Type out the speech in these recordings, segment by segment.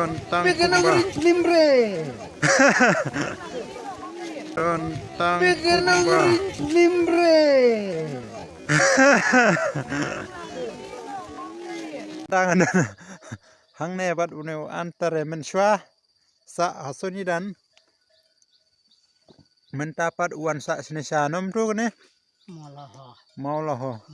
Rontang Pequeno limbre. Rontang Pequeno limbre. Tangan hang nebat uneu antare menswa sa hasunidan mentapat uan sa sinesanom tu ne maulaho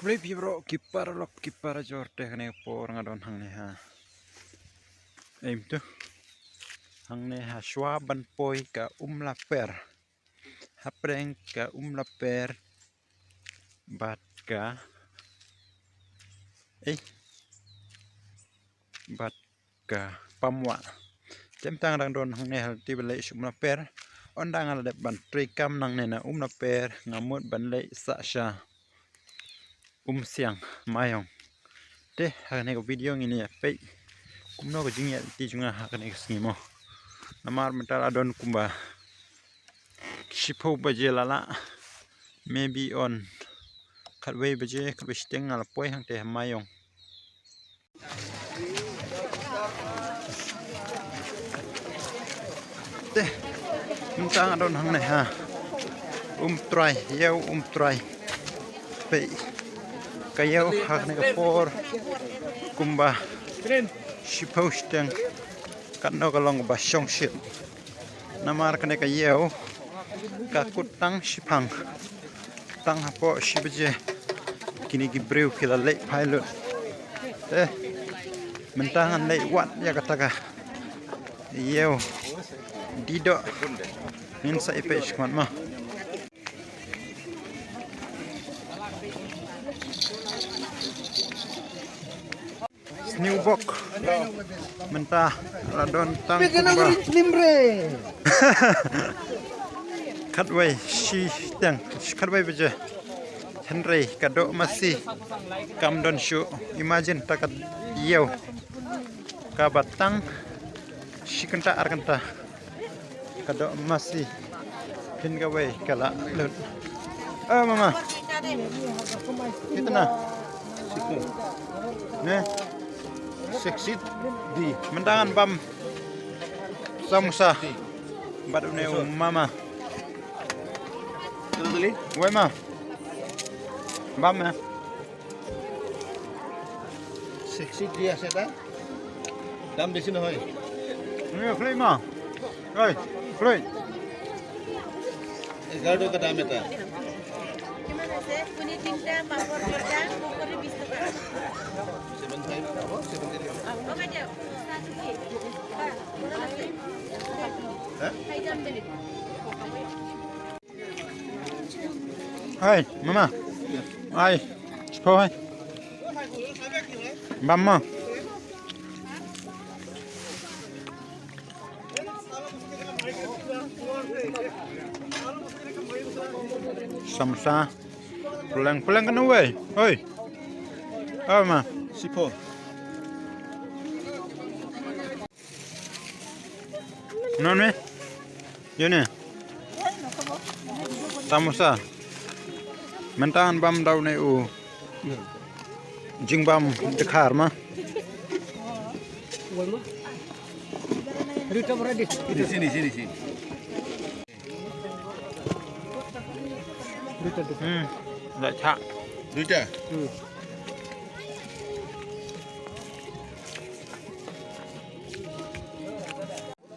Kuli bro kipar jorte kene por ngadon hang ne ha aim tu hang ne ha swaban poi ka laper hapreng ka laper bat ka bat ka pamwa tang dang don hang ne hal ti belai laper ondang al de ban trikam nang ne na laper ngamut ban lei sa sha siang mayong te hakane ko video ngini ya pe kumno ko jingya ti junga hakane snimo namar mental adon kumba shipo baje lala maybe on khatwei baje khatwei steng al poi hang te mayong te mentang adon hang ne ha try yau try pe kayo hakne ka por kumba shiposteng kanno kalong ba shong shit namar kane kayo ka kutang shipang tang hapo shibeje kini gibreu kila le pilot mentangan le wat ya kataka yo dido insa ipes kman ma New book mentah radon tang Pequeno limbre Katwei shi tang katwei beje Henry kado masih kamdon shu imagine takat yeu kabatang shikenta arkanta kado masih hinggawe kala lut mama kitna ne seksit di mentangan bam samsa badune mama tuli wema bam ya seksit dia seta dam di sini hoy ne klima hoy kloi gardo ka dam eta gimana sih kuni tinta papor kita pokoknya bisa kan Hai, mama. Hai. Cepat hai. Mama. Samsa. Pulang kan weh. Oi. Mama. Sipo. Non me? Yune. Samosa. Mentangan bam daun u. Jing bam dekhar ma. Rita berada di sini. Rita tu. Dah cak. Rita.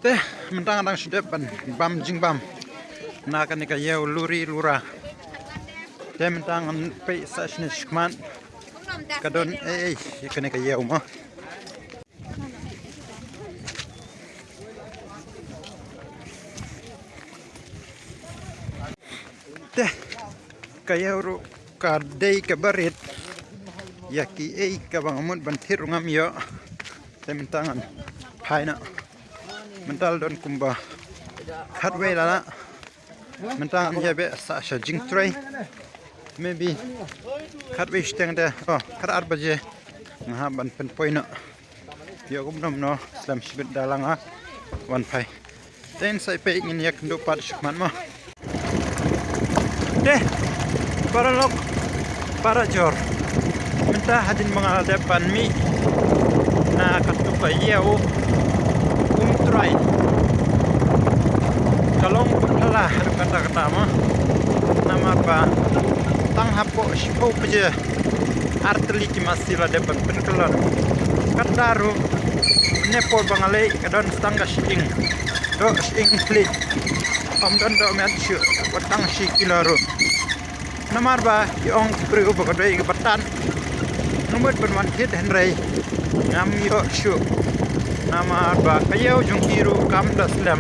Teh mentang adang sedep bam jing bam nakan ni kayau luri lura teh mentang pe sa sne skman kadon kene kayau ma teh kayau ru kadei kabarit yaki ka bangamut bantir ngam yo teh mentangan paina mental don kumba khatwei lala mentang yabe sa sha jing tray maybe khatwei steng de khat arbaje ngha ban pen poina yo gumnom no slam shibit dalanga wan phai ten sai pe ngin yak ndo pat shman ma de para lok para jor minta hadin mga depan mi na katupayaw try kalong pala kata-kata mo nama pa tanghapo sipo paje arteli masila depan penkelon kadaru nepo bangale kadon stanga shing do shing fleet don do matchu watang shi kilaro namar ba yong priu bakadai batan numut penwan hit henry ngam yo shu nama ba kayo jungkiru kam daslam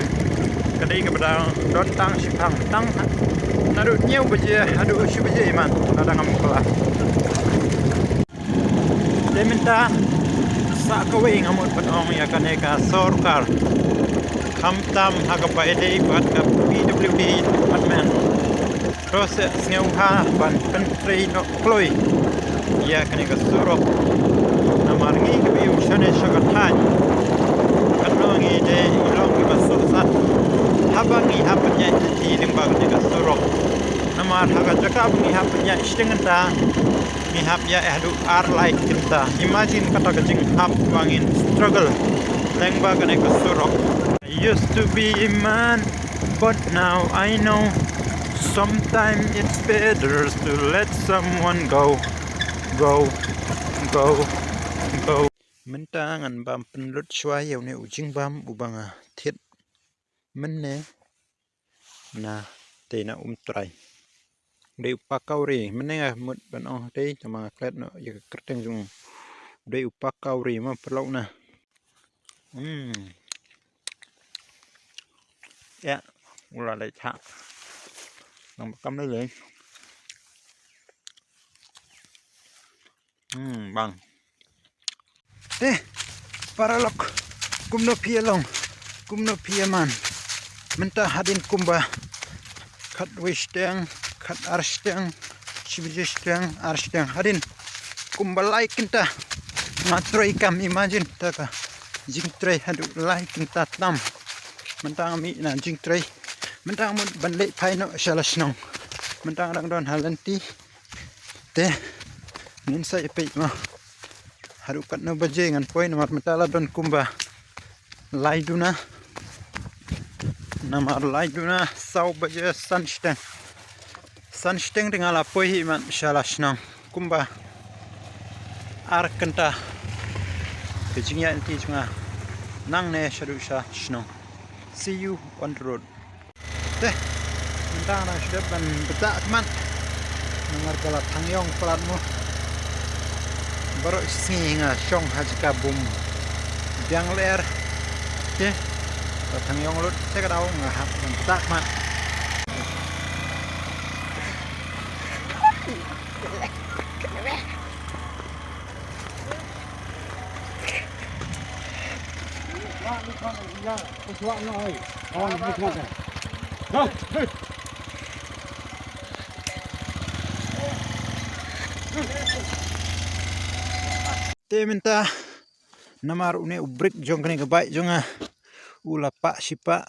kadai kepada don tang sipang tang naru nyau baje adu shu baje iman ada ngam kala deminta sa kawe ngamut panong ya kaneka sorkar kamtam hagapa ede pat ka PWD department proses ngeuha ban pentri no kloi ya kaneka surok namarngi ke biu shane shagatai kanongi de ilong masuksa habangi hapanya ti limbag kaneka surok namar haga jakabangi hapanya istengenta mi hap ya ehdu ar like kita imagine kata kecing hap wangin struggle lengba kaneka surok used to be a man, but now I know sometimes it's better to let someone go. Mentangan bam penlut shwai ne ujing bam ubanga thit menne na te na trai de upakauri menenga mut ban ong te tama klet no ya kerteng jung de upakauri ma perlau na ya ula lai cha nang kam đâyเลยbang paralok kumno pialong kumno piaman menta hadin kumba khat wisteng khat arsteng chibjesteng arsteng hadin kumba lai kinta matroi kam imagine taka jing trei hadu lai kinta tam mentang mi na jing trei mentang mun banle phaino shalasnong mentang dang don halanti te nin sai pe ma harukat no baje ngan poi namar mentala don kumba laiduna namar laiduna sau baje sunsteng tingala poi man shalasnong kumba ar kanta kejingya inti junga nang ne shadu sha snong. See you on the road. Mentang na sudah ban betak teman. Dengar kala tangyong pelatmu. Baru singa syong haji kabum. Biang ler. Tangyong lut saya kadau ngahap betak man. Te minta namar une ubrik jong kene kebai jonga ula pak sipa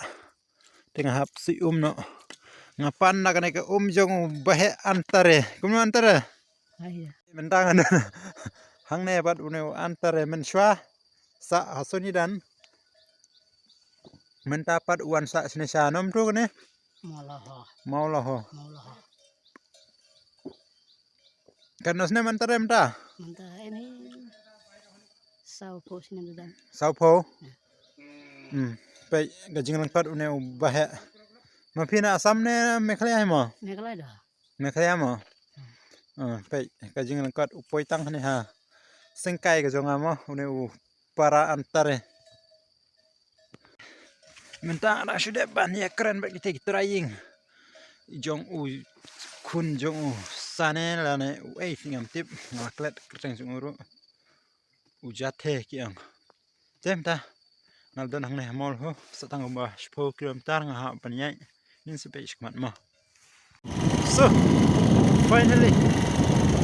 tengah hap si no ngapan na kene ke jong bahe antare kumno antare mentangan hang ne bat une antare menshwa sa hasoni dan mentapat uan sa snesha nom tu kene maulaho kanosne mentare menta ini saupo sini dan saupo pe gajing langkat une bahe mapina asamne mekhlaya mo mekhlaya mo pe gajing langkat upoi tang ne ha sengkai ka jonga mo une para antare menta na sudah ban ya keren bagi kita trying jong kun jong sane la ne ngam tip ngaklet kerteng sunguru ujathe kiang temta nal don hang ne mol ho satang ba 10 km ngah panyai nin sepe ikmat mo so finally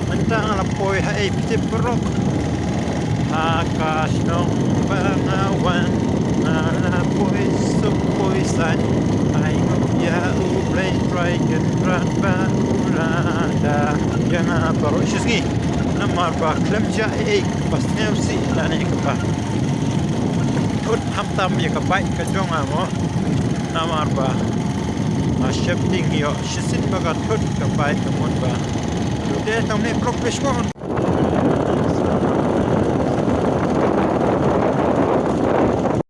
menta ala poi ha tip perok akas nong bangawan ala poi poisan ai ya ublay try get rat ba ulada yang baru sisgi Namar ba klemja ek pasnew si lane ka tut hamtam ya ka bai ka jonga mo namar ba ma shifting yo shisin baga tut ka bai ka mon ba de tamne profession